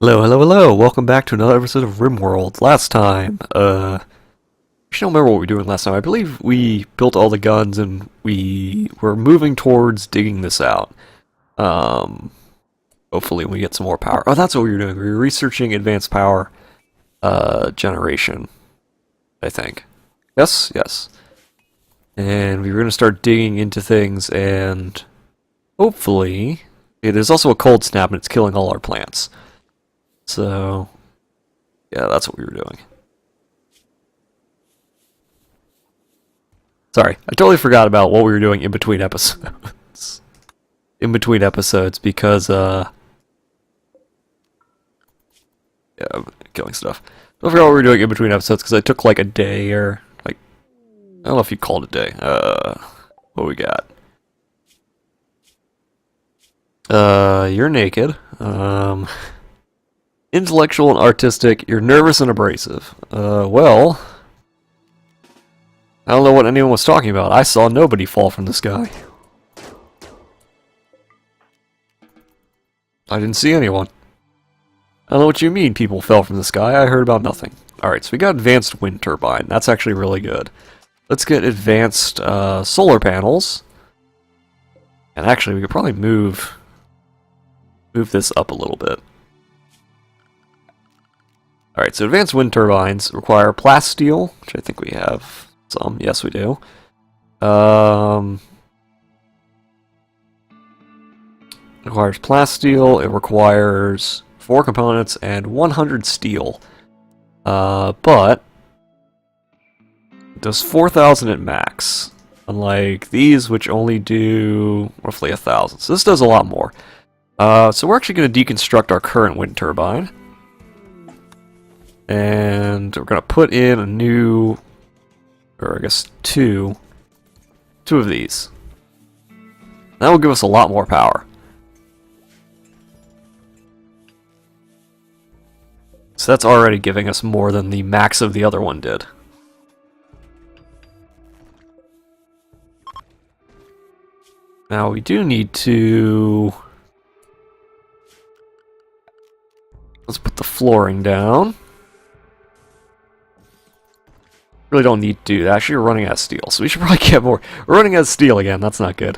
Hello, hello, hello! Welcome back to another episode of Rimworld. Last time, I don't remember what we were doing last time. I believe we built all the guns and we were moving towards digging this out. Hopefully we get some more power. Oh, that's what we were doing. We were researching advanced power, generation, I think. Yes? Yes. And we were going to start digging into things and hopefully... It is also a cold snap and it's killing all our plants. So, yeah, that's what we were doing. Sorry, I totally forgot about what we were doing in between episodes. Because, yeah, I'm killing stuff. I forgot what we were doing in between episodes because I took like a day or, like, I don't know if you called it a day. What we got? You're naked. Intellectual and artistic, you're nervous and abrasive. Well, I don't know what anyone was talking about. I saw nobody fall from the sky. I didn't see anyone. I don't know what you mean people fell from the sky. I heard about nothing. Alright, so we got advanced wind turbine. That's actually really good. Let's get advanced solar panels. And actually, we could probably move this up a little bit. Alright, so advanced wind turbines require plasteel, which I think we have some. Yes, we do. Requires plasteel, it requires 4 components and 100 steel. But it does 4,000 at max. Unlike these, which only do roughly 1,000. So this does a lot more. So we're actually going to deconstruct our current wind turbine. And we're going to put in a new, or I guess two of these. That will give us a lot more power. So that's already giving us more than the max of the other one did. Now we do need to... Let's put the flooring down. Really don't need to do that. Actually, we're running out of steel, so we should probably get more. We're running out of steel again. That's not good.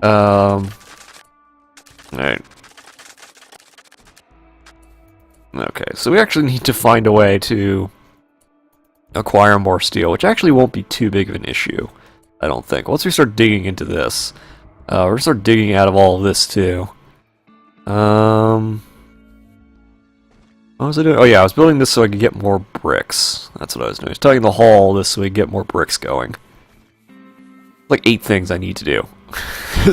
Alright. Okay, so we actually need to find a way to acquire more steel, which actually won't be too big of an issue, I don't think. Once we start digging into this, we're going to start digging out of all of this, too. What was I doing? Oh yeah, I was building this so I could get more bricks. That's what I was doing. I was tugging the hall this so we could get more bricks going. Like 8 things I need to do.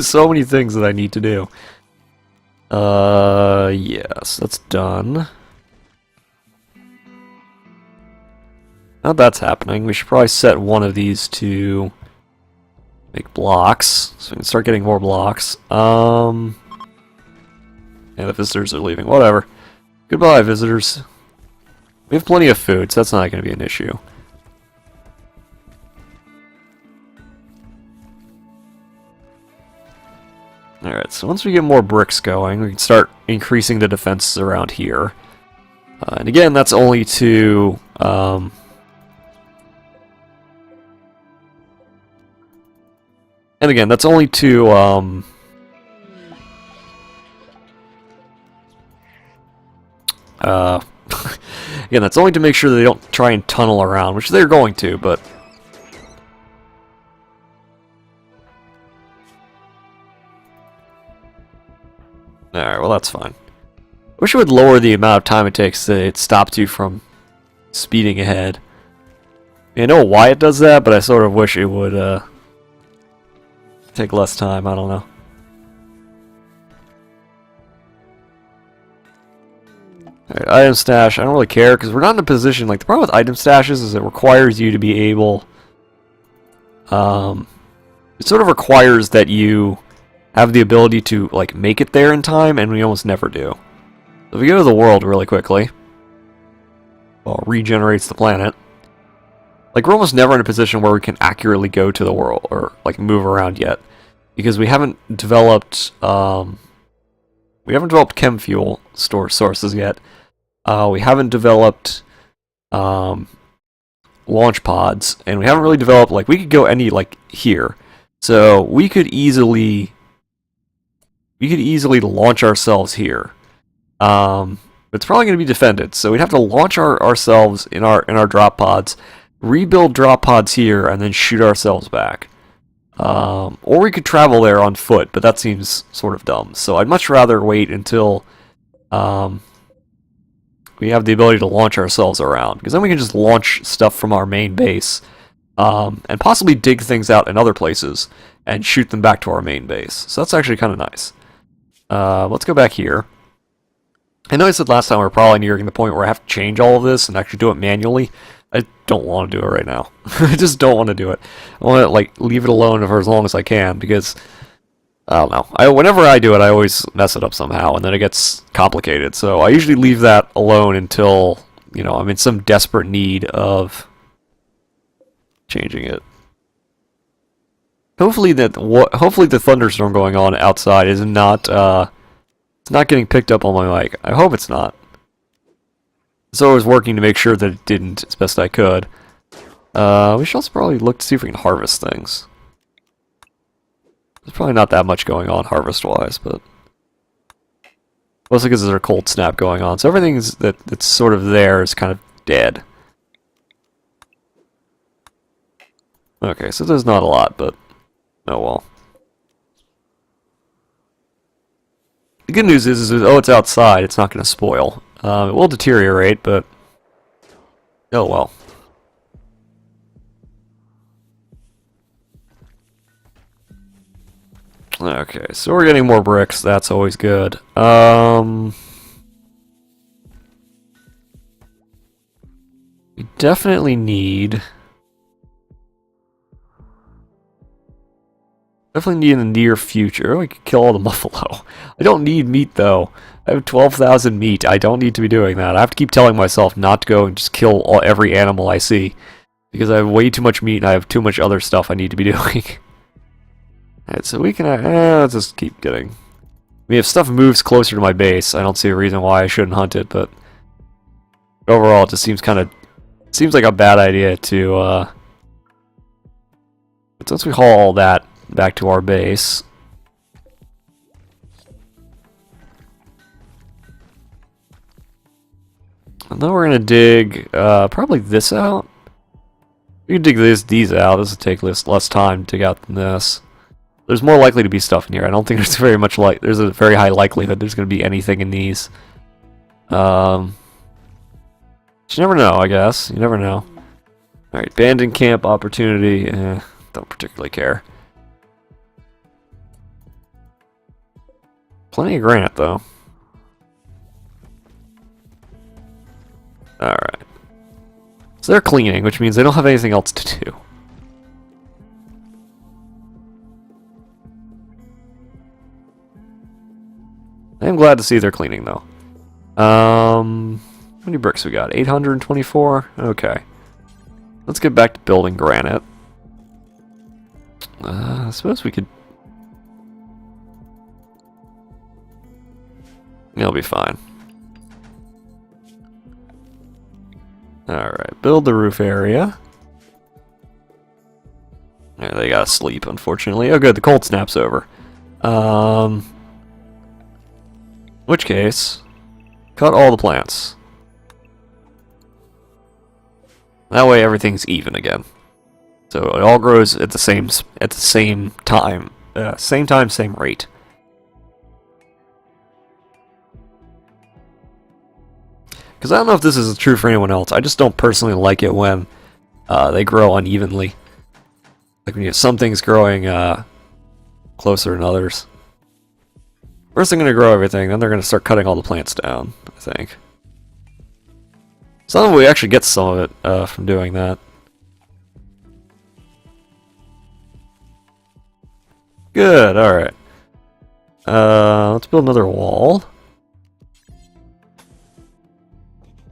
So many things that I need to do. Yes, that's done. Now that's happening, we should probably set one of these to make blocks, so we can start getting more blocks. And the visitors are leaving, whatever. Goodbye, visitors. We have plenty of food, so that's not going to be an issue. Alright, so once we get more bricks going, we can start increasing the defenses around here. And again, that's only to... and again, that's only to... Again, that's only to make sure they don't try and tunnel around, which they're going to, but... Alright, well that's fine. I wish it would lower the amount of time it takes to it stops you from speeding ahead. I know why it does that, but I sort of wish it would, take less time, I don't know. Alright, item stash, I don't really care, because we're not in a position, like, the problem with item stashes is it requires you to be able, it sort of requires that you have the ability to, like, make it there in time, and we almost never do. So if we go to the world really quickly, well, regenerates the planet, like, we're almost never in a position where we can accurately go to the world, or, like, move around yet, because we haven't developed, We haven't developed chem fuel store sources yet. We haven't developed launch pods, and we haven't really developed, like, we could go any, like, here. So we could easily launch ourselves here. It's probably going to be defended, so we'd have to launch ourselves in our drop pods, rebuild drop pods here, and then shoot ourselves back. Or we could travel there on foot, but that seems sort of dumb. So I'd much rather wait until we have the ability to launch ourselves around, because then we can just launch stuff from our main base, and possibly dig things out in other places and shoot them back to our main base. So that's actually kind of nice. Let's go back here. I know I said last time we're probably nearing the point where I have to change all of this and actually do it manually. I don't want to do it right now. I just don't want to do it. I want to, like, leave it alone for as long as I can, because I don't know. Whenever I do it, I always mess it up somehow, and then it gets complicated. So I usually leave that alone until, you know, I'm in some desperate need of changing it. Hopefully the thunderstorm going on outside is not it's not getting picked up on my mic. I hope it's not. So I was working to make sure that it didn't as best I could. We should also probably look to see if we can harvest things. There's probably not that much going on harvest-wise, but mostly because there's a cold snap going on. So everything that's sort of there is kind of dead. Okay, so there's not a lot, but oh well. The good news is oh, it's outside. It's not going to spoil. It will deteriorate, but oh well. Okay, so we're getting more bricks. That's always good. We definitely need... in the near future. We could kill all the buffalo. I don't need meat, though. I have 12,000 meat. I don't need to be doing that. I have to keep telling myself not to go and just kill every animal I see, because I have way too much meat and I have too much other stuff I need to be doing. Alright, so we can... let's just keep getting... I mean, if stuff moves closer to my base, I don't see a reason why I shouldn't hunt it, but overall it just seems kind of... seems like a bad idea to... But once we haul all that back to our base... And then we're going to dig probably this out. We can dig these out. This will take less time to dig out than this. There's more likely to be stuff in here. I don't think there's very much there's a very high likelihood there's going to be anything in these. You never know, I guess. You never know. Alright, abandoned camp opportunity. Don't particularly care. Plenty of granite, though. Alright. So they're cleaning, which means they don't have anything else to do. I'm glad to see they're cleaning, though. How many bricks we got? 824? Okay. Let's get back to building granite. I suppose we could... It'll be fine. Alright, build the roof area. Yeah, they gotta sleep, unfortunately. Oh good, the cold snap's over. In which case, cut all the plants. That way everything's even again. So it all grows at the same time. Same rate. Because I don't know if this is true for anyone else. I just don't personally like it when they grow unevenly. Like when you have some things growing closer than others. First they're going to grow everything, then they're going to start cutting all the plants down, I think. Some of we actually get some of it from doing that. Good, alright. Let's build another wall.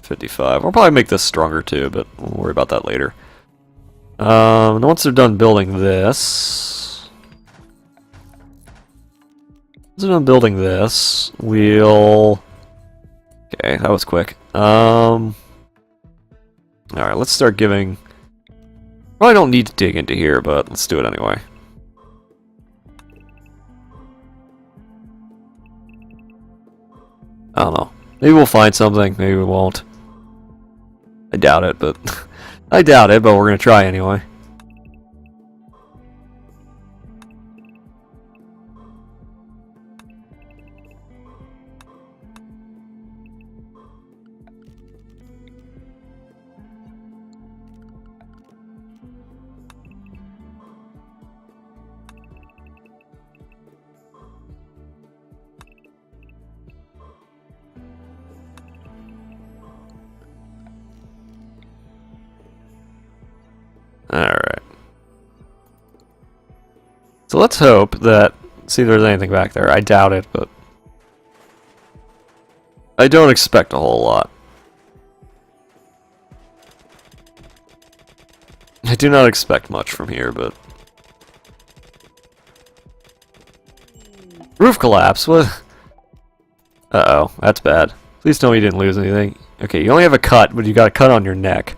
55. We'll probably make this stronger too, but we'll worry about that later. Once they're done building this... Once I'm building this, we'll... Okay, that was quick. Alright, let's start giving... Probably don't need to dig into here, but let's do it anyway. I don't know. Maybe we'll find something, maybe we won't. I doubt it, but... I doubt it, but we're gonna try anyway. Alright. So let's hope that... See if there's anything back there. I doubt it, but... I don't expect a whole lot. I do not expect much from here, but... Roof collapse? What? Uh-oh, that's bad. Please tell me you didn't lose anything. Okay, you only have a cut, but you got a cut on your neck.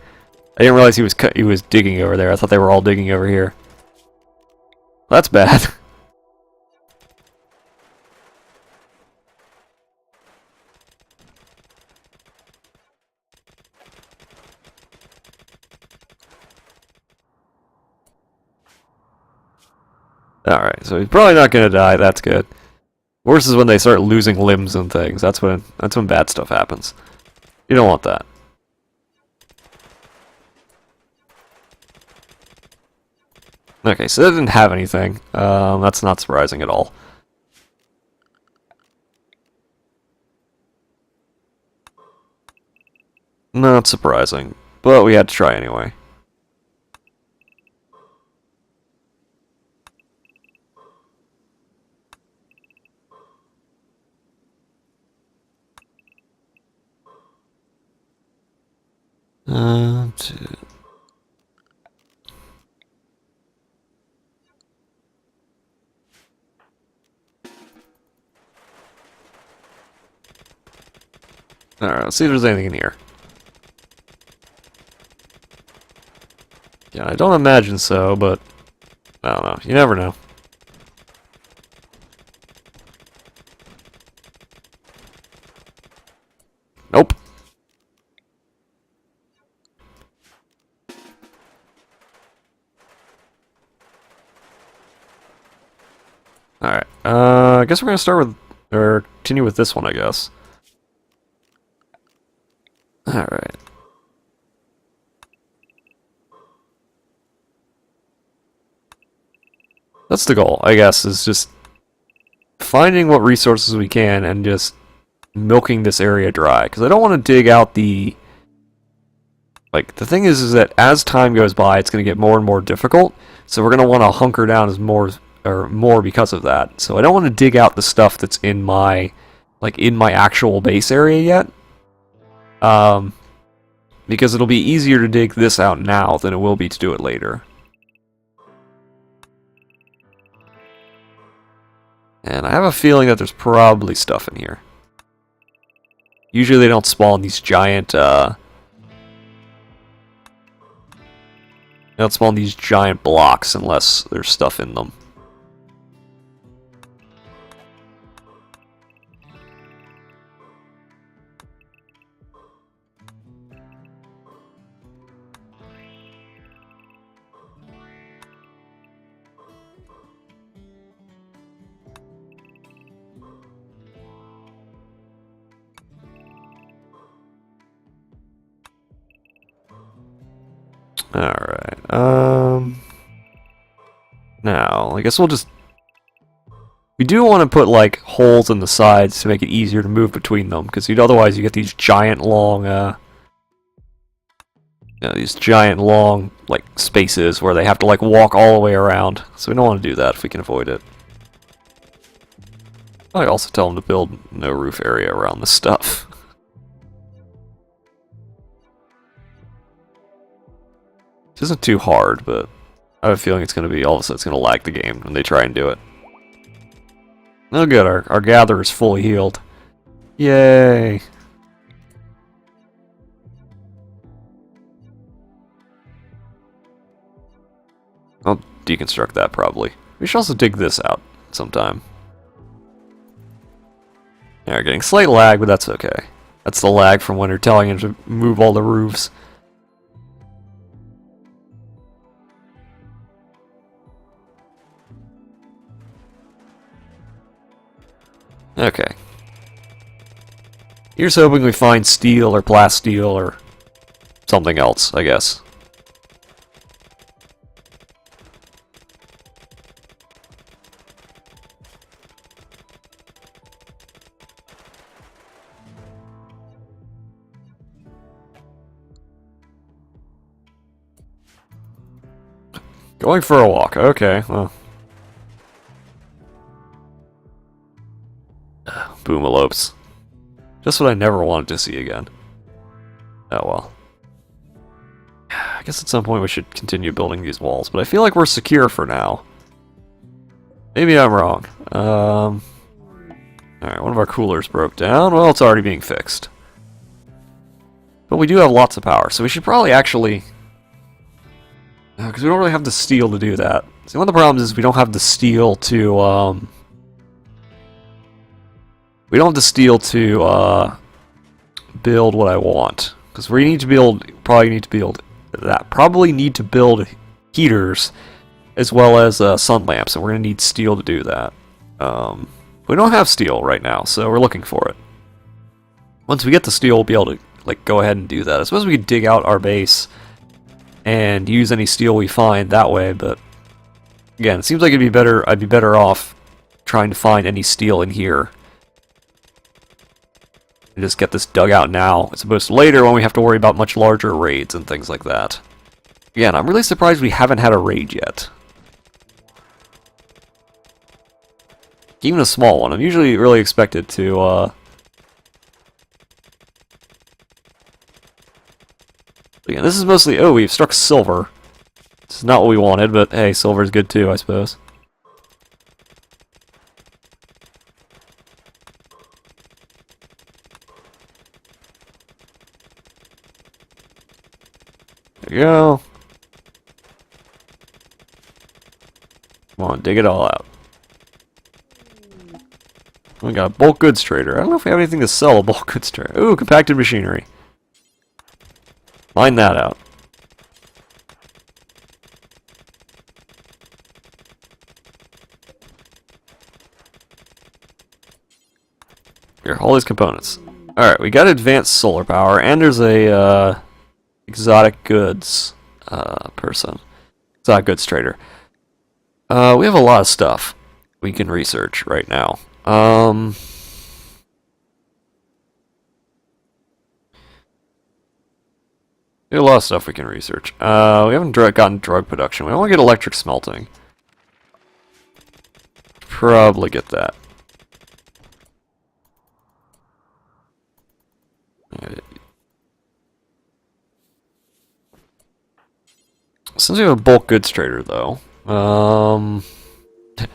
I didn't realize he was digging over there. I thought they were all digging over here. That's bad. Alright, so he's probably not gonna die, that's good. Worse is when they start losing limbs and things. That's when bad stuff happens. You don't want that. Okay, so that didn't have anything. That's not surprising at all. Not surprising, but we had to try anyway. Alright, let's see if there's anything in here. Yeah, I don't imagine so, but I don't know. You never know. Nope. Alright, I guess we're gonna start with, or continue with this one, I guess. Alright. That's the goal, I guess, is just finding what resources we can and just milking this area dry. Because I don't want to dig out the... Like, the thing is that as time goes by, it's going to get more and more difficult. So we're going to want to hunker down as more because of that. So I don't want to dig out the stuff that's in my actual base area yet. Because it'll be easier to dig this out now than it will be to do it later. And I have a feeling that there's probably stuff in here. Usually they don't spawn these giant, they don't spawn these giant blocks unless there's stuff in them. Alright, now, I guess we'll just... We do want to put, like, holes in the sides to make it easier to move between them, because otherwise you get these giant long, like, spaces where they have to, like, walk all the way around. So we don't want to do that if we can avoid it. I also tell them to build no roof area around this stuff. It isn't too hard, but I have a feeling it's going to be, all of a sudden it's going to lag the game when they try and do it. Oh good, our gatherer is fully healed. Yay! I'll deconstruct that probably. We should also dig this out sometime. Yeah, we're getting slight lag, but that's okay. That's the lag from when you're telling him to move all the roofs. Okay. Here's hoping we find steel or plasteel or something else, I guess. Going for a walk. Okay, well. Boomalopes. Just what I never wanted to see again. Oh well. I guess at some point we should continue building these walls, but I feel like we're secure for now. Maybe I'm wrong. Alright, one of our coolers broke down. Well, it's already being fixed. But we do have lots of power, so we should probably actually... because we don't really have the steel to do that. See, one of the problems is we don't have the steel to, we don't have the steel to, build what I want. Because we need to build, probably need to build heaters as well as sun lamps, and we're going to need steel to do that. We don't have steel right now, so we're looking for it. Once we get the steel, we'll be able to like go ahead and do that. I suppose we could dig out our base and use any steel we find that way, but again, it seems like it'd be better. I'd be better off trying to find any steel in here and just get this dug out now, as opposed to later when we have to worry about much larger raids and things like that. Again, I'm really surprised we haven't had a raid yet. Even a small one. I'm usually really expected to, again, this is mostly... Oh, we've struck silver. This is not what we wanted, but hey, silver is good too, I suppose. There you go. Come on, dig it all out. We got a bulk goods trader. I don't know if we have anything to sell a bulk goods trader. Ooh, compacted machinery. Mine that out. Here, all these components. Alright, we got advanced solar power, and there's a exotic goods person. Exotic goods trader. We have a lot of stuff we can research right now. We have a lot of stuff we can research. We haven't gotten drug production. We want to get electric smelting. Probably get that. Since we have a bulk goods trader, though,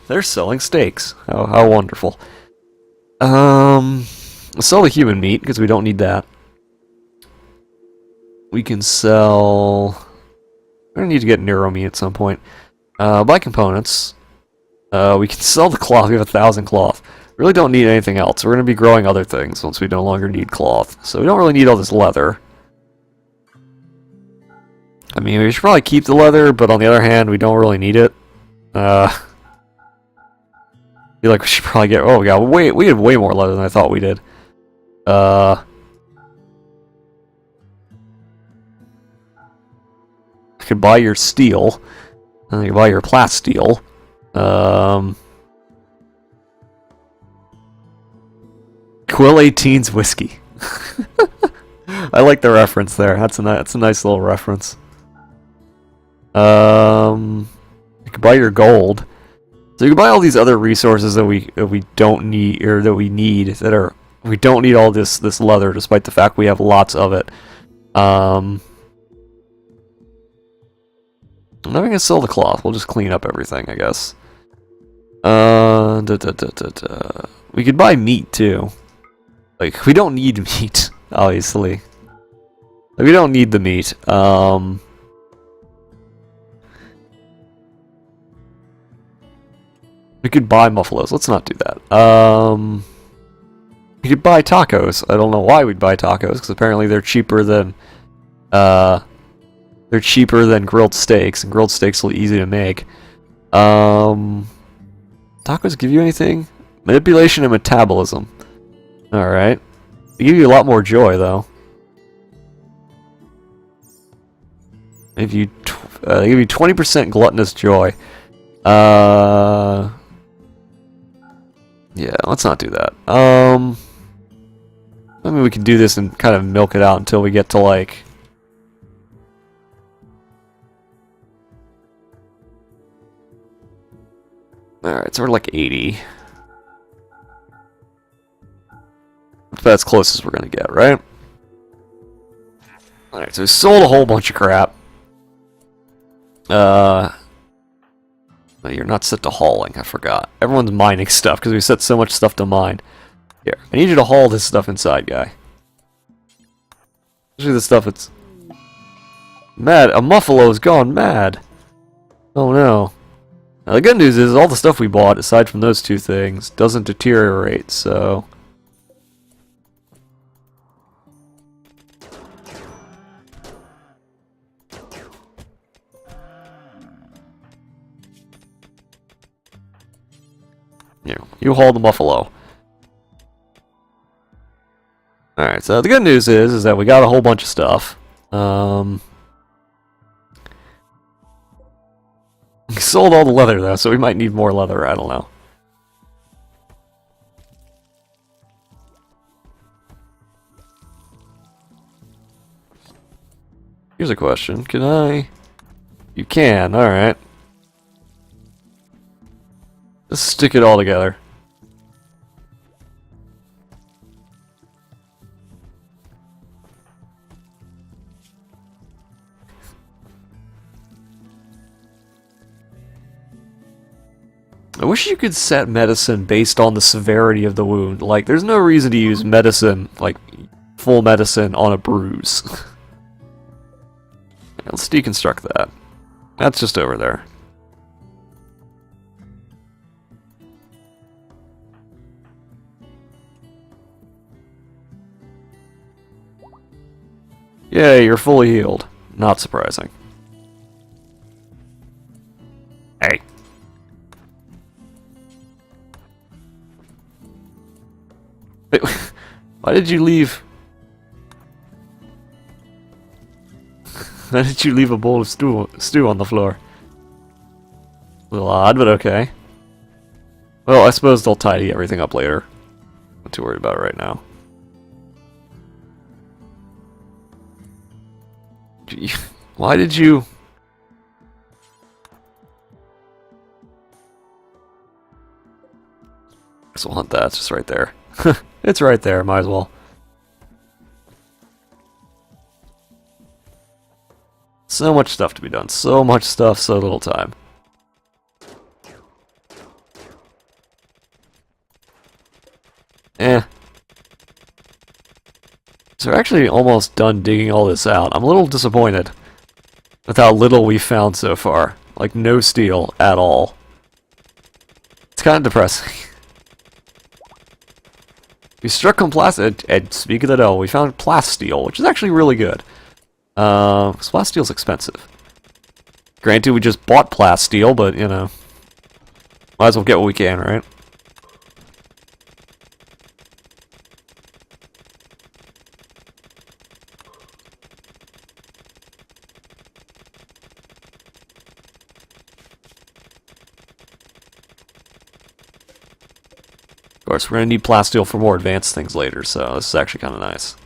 they're selling steaks. How wonderful. Let's sell the human meat, because we don't need that. We can sell... We're going to need to get Neuro meat at some point. Buy components. We can sell the cloth. We have 1,000 cloth. We really don't need anything else. We're going to be growing other things once we no longer need cloth. So we don't really need all this leather. I mean, we should probably keep the leather, but on the other hand, we don't really need it. I feel like we should probably get... Oh, we had way more leather than I thought we did. I could buy your steel. And I could buy your plasteel. Quill 18's whiskey. I like the reference there. That's a nice little reference. You can buy your gold. So you can buy all these other resources that we don't need, or that we need, we don't need all this leather, despite the fact we have lots of it. I'm not gonna sell the cloth. We'll just clean up everything, I guess. We could buy meat too. Like, we don't need meat, obviously. Like, we don't need the meat. We could buy muffaloes. Let's not do that. We could buy tacos. I don't know why we'd buy tacos, because apparently they're cheaper than grilled steaks, and grilled steaks are easy to make. Tacos give you anything? Manipulation and metabolism. Alright. They give you a lot more joy, though. They give you 20% gluttonous joy. Yeah, let's not do that. I mean, we can do this and kind of milk it out until we get to, like... Alright, so we're like 80. That's close as we're gonna get, right? Alright, so we sold a whole bunch of crap. No, you're not set to hauling, I forgot. Everyone's mining stuff, because we set so much stuff to mine. Here, I need you to haul this stuff inside, guy. Especially the stuff that's... Mad, a muffalo's gone mad. Oh no. Now the good news is, all the stuff we bought, aside from those two things, doesn't deteriorate, so... You haul the buffalo. Alright, so the good news is that we got a whole bunch of stuff. We sold all the leather though, so we might need more leather, I don't know. Here's a question, can I... You can, alright. Let's stick it all together. I wish you could set medicine based on the severity of the wound. Like, there's no reason to use medicine, like, full medicine on a bruise. Let's deconstruct that. That's just over there. Yay, you're fully healed. Not surprising. Hey. Wait, why did you leave? Why did you leave a bowl of stew on the floor? A little odd, but okay. Well, I suppose they'll tidy everything up later. Not too worried about it right now. Why did you... Guess we'll hunt that, it's just right there. It's right there, might as well. So much stuff to be done. So much stuff, so little time. So we're actually almost done digging all this out. I'm a little disappointed with how little we found so far. Like, no steel at all. It's kind of depressing. We struck on plastic, and speak of the devil, we found plasteel, which is actually really good. Because plasteel's expensive. Granted, we just bought plasteel, but, you know, might as well get what we can, right? Of course, we're going to need plasteel for more advanced things later, so this is actually kind of nice.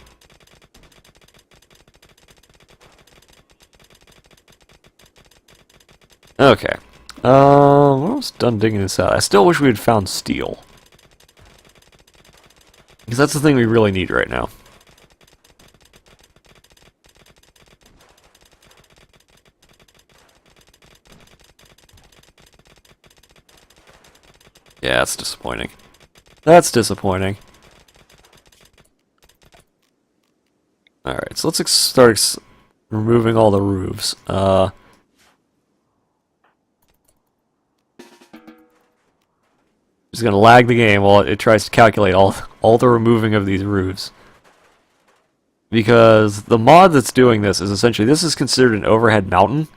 Okay. We're almost done digging this out. I still wish we had found steel. Because that's the thing we really need right now. Yeah, that's disappointing. That's disappointing. Alright, so let's start removing all the roofs. Just gonna lag the game while it tries to calculate all the removing of these roofs. Because the mod that's doing this is essentially, this is considered an overhead mountain,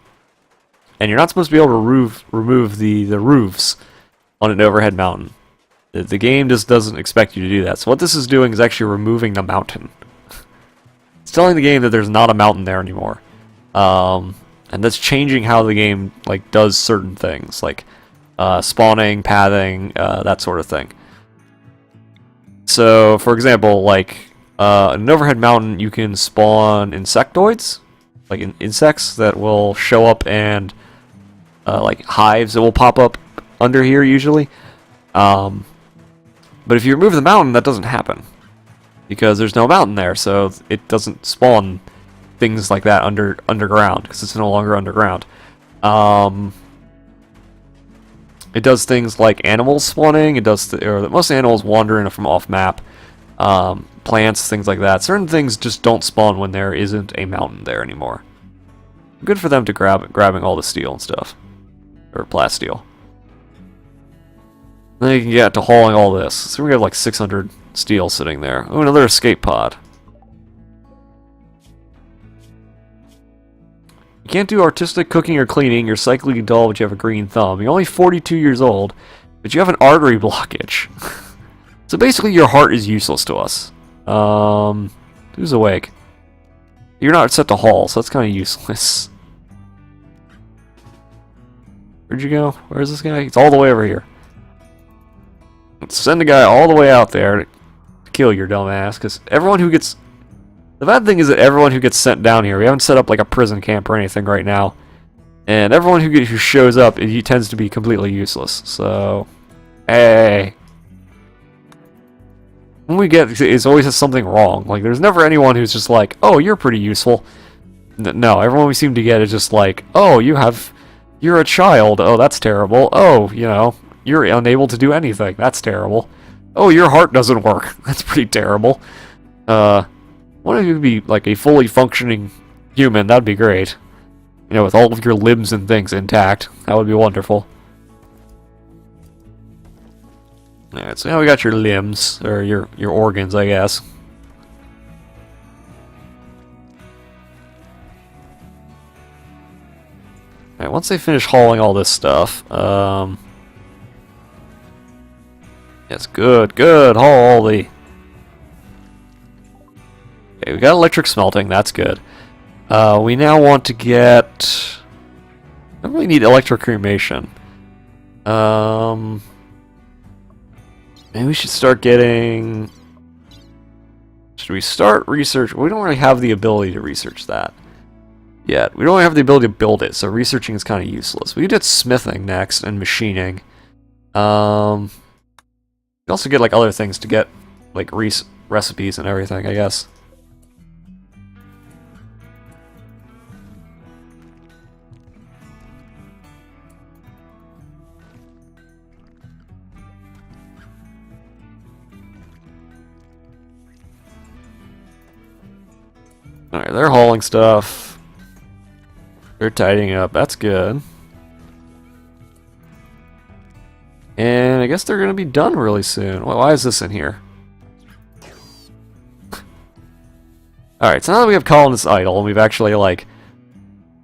and you're not supposed to be able to remove the roofs on an overhead mountain. The game just doesn't expect you to do that. So what this is doing is actually removing the mountain. It's telling the game that there's not a mountain there anymore. And that's changing how the game does certain things, like spawning, pathing, that sort of thing. So, for example, an overhead mountain, you can spawn insectoids, insects that will show up, and hives that will pop up under here usually. But if you remove the mountain, that doesn't happen because there's no mountain there, so it doesn't spawn things like that underground because it's no longer underground. It does things like animals spawning. It does, most animals wandering from off map. Plants, things like that. Certain things just don't spawn when there isn't a mountain there anymore. Good for them to grabbing all the steel and stuff, or plasteel. Then you can get to hauling all this. So we have like 600 steel sitting there. Oh, another escape pod. You can't do artistic cooking or cleaning. You're psychically dull, but you have a green thumb. You're only 42 years old, but you have an artery blockage. So basically, your heart is useless to us. Who's awake? You're not set to haul, so that's kind of useless. Where'd you go? Where's this guy? It's all the way over here. Let's send a guy all the way out there to kill your dumb ass, because everyone who gets... The bad thing is that everyone who gets sent down here, we haven't set up like a prison camp or anything right now, and everyone who shows up, he tends to be completely useless, so... Hey... When we get, it always has something wrong. Like, there's never anyone who's just like, oh, you're pretty useful. No, everyone we seem to get is just like, oh, you're a child. Oh, that's terrible. Oh, you're unable to do anything. That's terrible. Oh, your heart doesn't work. That's pretty terrible. One of you be like a fully functioning human. That'd be great. With all of your limbs and things intact. That would be wonderful. Alright, so now we got your limbs, or your organs, I guess. Alright, once they finish hauling all this stuff, yes, good, haul the... Okay, we got electric smelting, that's good. We now want to get... I don't really need electric cremation. Maybe we should start getting... Should we start research? We don't really have the ability to research that yet. We don't have the ability to build it, so researching is kind of useless. We did smithing next and machining. We also get like other things to get like recipes and everything, I guess. Alright, they're hauling stuff. They're tidying up. That's good. And I guess they're going to be done really soon. Well, why is this in here? Alright, so now that we have colonists idle, and we've actually,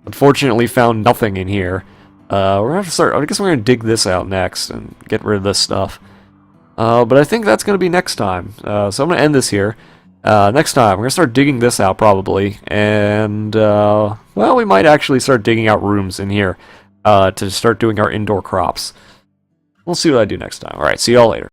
unfortunately found nothing in here, we're going to have to start... I guess we're going to dig this out next and get rid of this stuff. But I think that's going to be next time. So I'm going to end this here. Next time, we're going to start digging this out, probably, and, well, we might actually start digging out rooms in here, to start doing our indoor crops. We'll see what I do next time. Alright, see y'all later.